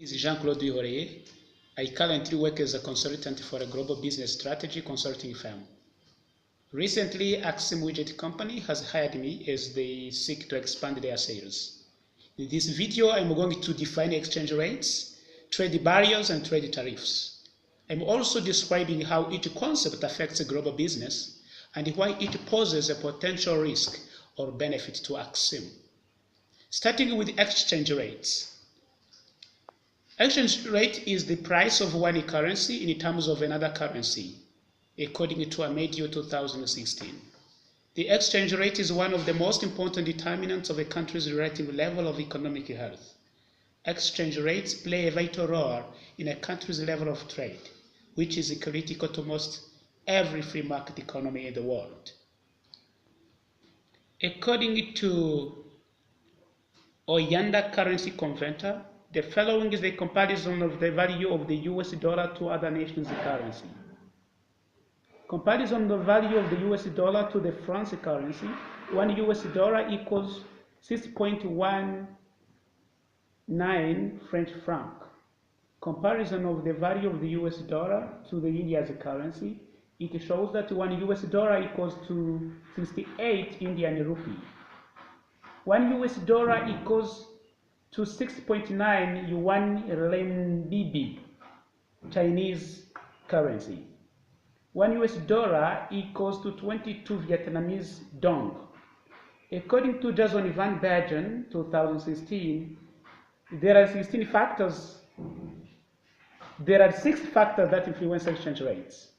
Is Claude Uwihoreye. I currently work as a consultant for a global business strategy consulting firm. Recently, Axim Widget Company has hired me as they seek to expand their sales. In this video, I'm going to define exchange rates, trade barriers, and trade tariffs. I'm also describing how each concept affects a global business and why it poses a potential risk or benefit to Axim. Starting with exchange rates. Exchange rate is the price of one currency in terms of another currency, according to a mid-year 2016. The exchange rate is one of the most important determinants of a country's relative level of economic health. Exchange rates play a vital role in a country's level of trade, which is critical to most every free market economy in the world. According to Oyanda Currency Converter, the following is a comparison of the value of the US dollar to other nations' currency. Comparison of the value of the US dollar to the France currency. 1 US dollar equals 6.19 French franc. Comparison of the value of the US dollar to the India's currency. It shows that 1 US dollar equals to 68 Indian rupee. 1 US dollar equals to 6.9 yuan renminbi, Chinese currency. 1 US dollar equals to 22 Vietnamese dong. According to Jason Van Bergen, 2016, there are 6 factors that influence exchange rates.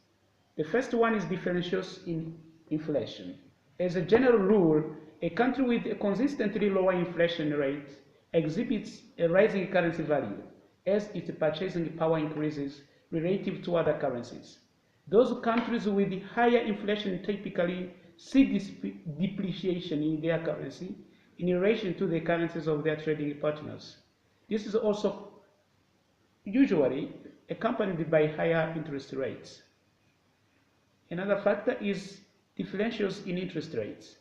The first one is differentials in inflation. As a general rule, a country with a consistently lower inflation rate exhibits a rising currency value as its purchasing power increases relative to other currencies. Those countries with higher inflation typically see depreciation in their currency in relation to the currencies of their trading partners. This is also usually accompanied by higher interest rates. Another factor is differentials in interest rates.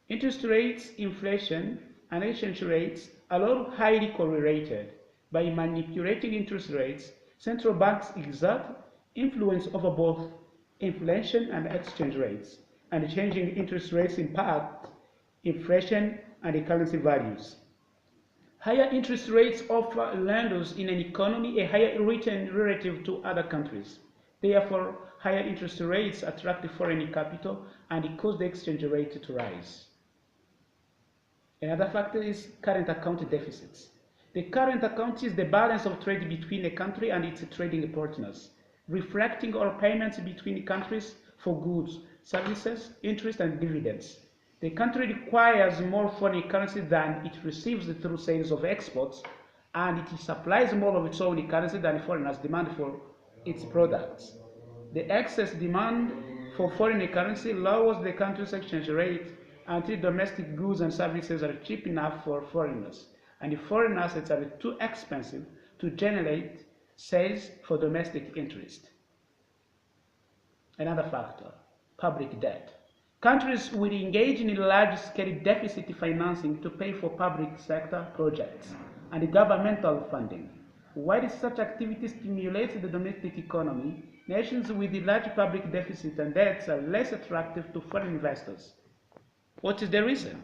Interest rates, inflation, and exchange rates are all highly correlated. By manipulating interest rates, central banks exert influence over both inflation and exchange rates, and changing interest rates impact inflation and currency values. Higher interest rates offer lenders in an economy a higher return relative to other countries. Therefore, higher interest rates attract foreign capital and cause the exchange rate to rise. Another factor is current account deficits. The current account is the balance of trade between a country and its trading partners, reflecting all payments between countries for goods, services, interest, and dividends. The country requires more foreign currency than it receives through sales of exports, and it supplies more of its own currency than foreigners demand for its products. The excess demand for foreign currency lowers the country's exchange rate until domestic goods and services are cheap enough for foreigners, and foreign assets are too expensive to generate sales for domestic interest. Another factor, public debt. Countries will engage in large-scale deficit financing to pay for public sector projects and governmental funding. While such activity stimulates the domestic economy, nations with large public deficits and debts are less attractive to foreign investors. What is the reason?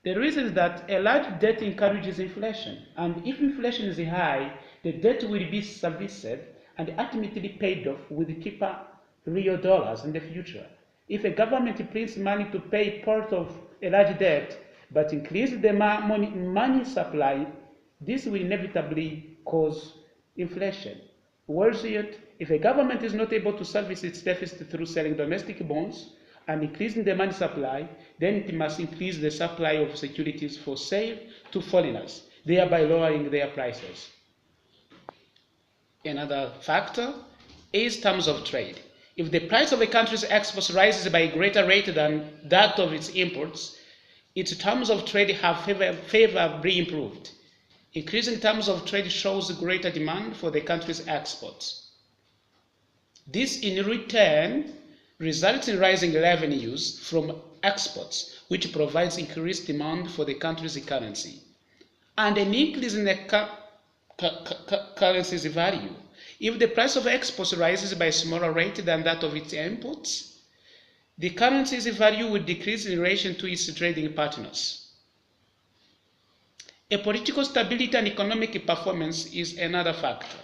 The reason is that a large debt encourages inflation, and if inflation is high, the debt will be serviced and ultimately paid off with cheaper real dollars in the future. If a government prints money to pay part of a large debt, but increases the money supply, this will inevitably cause inflation. Worse yet, if a government is not able to service its deficit through selling domestic bonds and increasing the money supply, then it must increase the supply of securities for sale to foreigners, thereby lowering their prices. Another factor is terms of trade. If the price of a country's exports rises by a greater rate than that of its imports, its terms of trade have favorably improved. Increasing terms of trade shows greater demand for the country's exports. This in return results in rising revenues from exports, which provides increased demand for the country's currency, and an increase in the currency's value. If the price of exports rises by a smaller rate than that of its imports, the currency's value will decrease in relation to its trading partners. A political stability and economic performance is another factor.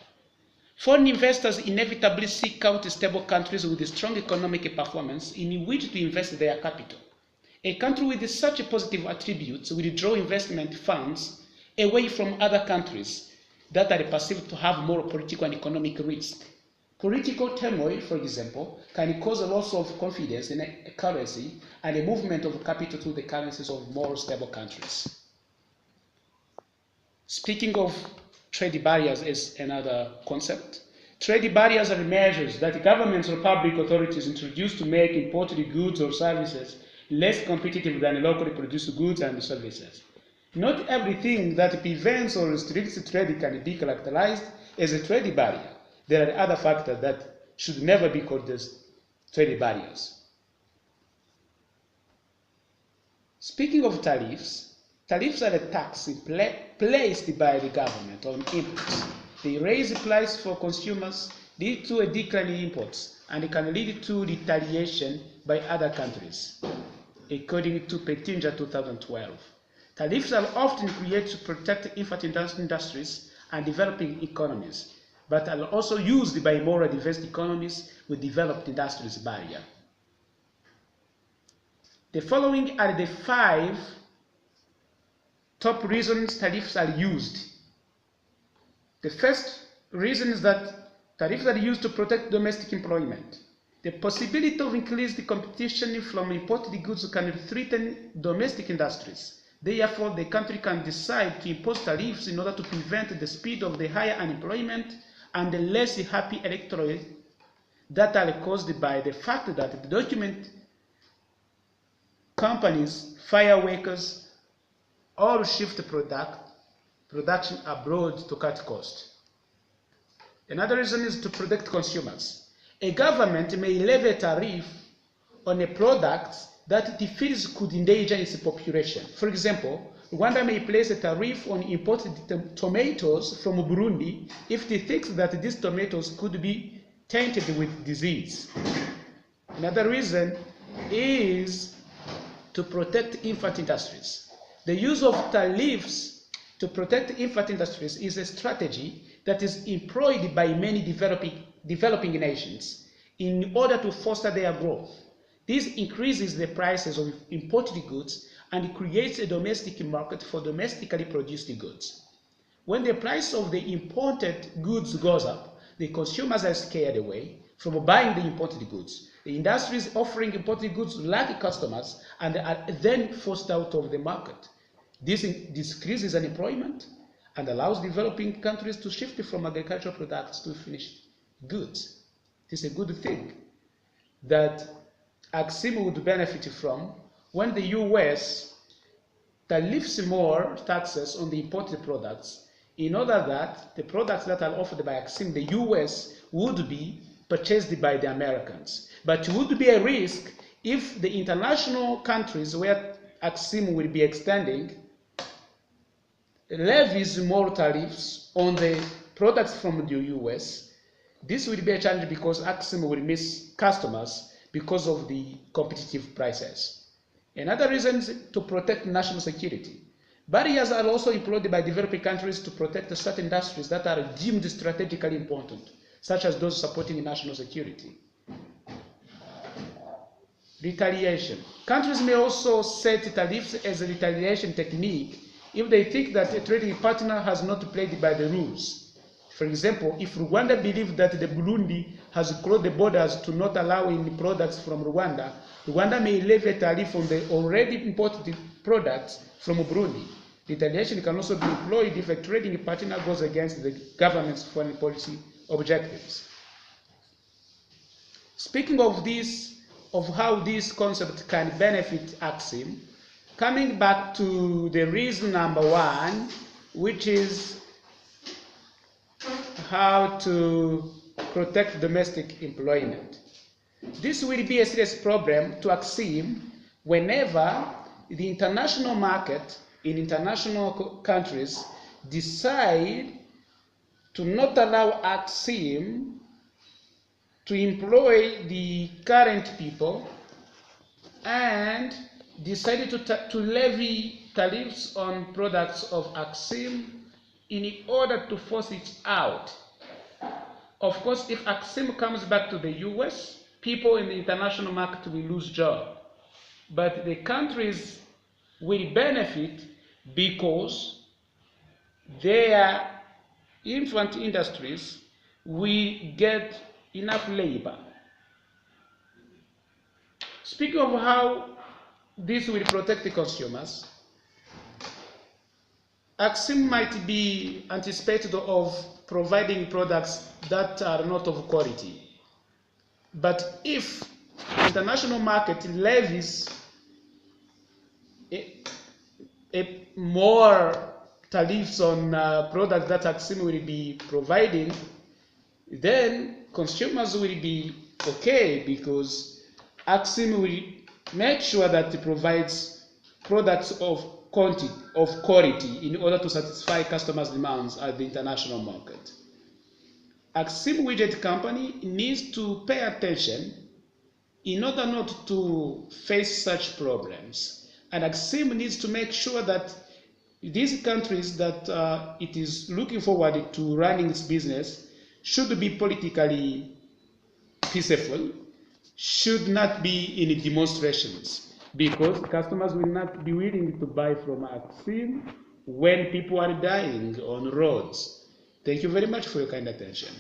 Foreign investors inevitably seek out stable countries with strong economic performance in which to invest their capital. A country with such positive attributes will draw investment funds away from other countries that are perceived to have more political and economic risk. Political turmoil, for example, can cause a loss of confidence in a currency and a movement of capital to the currencies of more stable countries. Speaking of trade barriers as another concept, trade barriers are measures that governments or public authorities introduce to make imported goods or services less competitive than locally produced goods and services. Not everything that prevents or restricts trade can be characterized as a trade barrier. There are other factors that should never be called as trade barriers. Speaking of tariffs, tariffs are a tax placed by the government on imports. They raise the price for consumers, lead to a decline in imports, and can lead to retaliation by other countries, according to Pettinger 2012. Tariffs are often created to protect infant industries and developing economies, but are also used by more advanced economies with developed industries barrier. The following are the 5 top reasons tariffs are used. The first reason is that tariffs are used to protect domestic employment. The possibility of increased competition from imported goods can threaten domestic industries. Therefore, the country can decide to impose tariffs in order to prevent the spread of the higher unemployment and the less happy electorate that are caused by the fact that the document companies fire workers or shift production abroad to cut costs. Another reason is to protect consumers. A government may levy a tariff on a product that it feels could endanger its population. For example, Rwanda may place a tariff on imported tomatoes from Burundi if it thinks that these tomatoes could be tainted with disease. Another reason is to protect infant industries. The use of tariffs to protect infant industries is a strategy that is employed by many developing nations in order to foster their growth. This increases the prices of imported goods and creates a domestic market for domestically produced goods. When the price of the imported goods goes up, the consumers are scared away from buying the imported goods. The industries offering imported goods lack customers and are then forced out of the market. This decreases unemployment and allows developing countries to shift from agricultural products to finished goods. This is a good thing that AXIM would benefit from when the US tariffs more taxes on the imported products in order that the products that are offered by AXIM, the US, would be purchased by the Americans. But it would be a risk if the international countries where AXIM will be extending levies more tariffs on the products from the US. This will be a challenge because AXIM will miss customers because of the competitive prices. Another reason is to protect national security. Barriers are also employed by developing countries to protect certain industries that are deemed strategically important, such as those supporting national security. Retaliation. Countries may also set tariffs as a retaliation technique if they think that a trading partner has not played by the rules. For example, if Rwanda believes that the Burundi has closed the borders to not allow any products from Rwanda, Rwanda may levy a tariff on the already imported products from Burundi. Retaliation can also be employed if a trading partner goes against the government's foreign policy objectives. Speaking of this, of how this concept can benefit AXIM, coming back to the reason number 1, which is how to protect domestic employment. This will be a serious problem to AXIM whenever the international market in international countries decide to not allow Axim to employ the current people and decided to levy tariffs on products of Axim in order to force it out. Of course, if Axim comes back to the US, people in the international market will lose jobs. But the countries will benefit because their infant industries will get enough labor. Speaking of how this will protect the consumers, Axim might be anticipated of providing products that are not of quality. But if the international market levies more tariffs on products that Axim will be providing, then consumers will be okay because Axim will make sure that it provides products of quality in order to satisfy customers' demands at the international market. Axim Widget Company needs to pay attention in order not to face such problems. And Axim needs to make sure that these countries that it is looking forward to running its business should be politically peaceful, should not be in demonstrations, because customers will not be willing to buy from Axim when people are dying on roads. Thank you very much for your kind attention.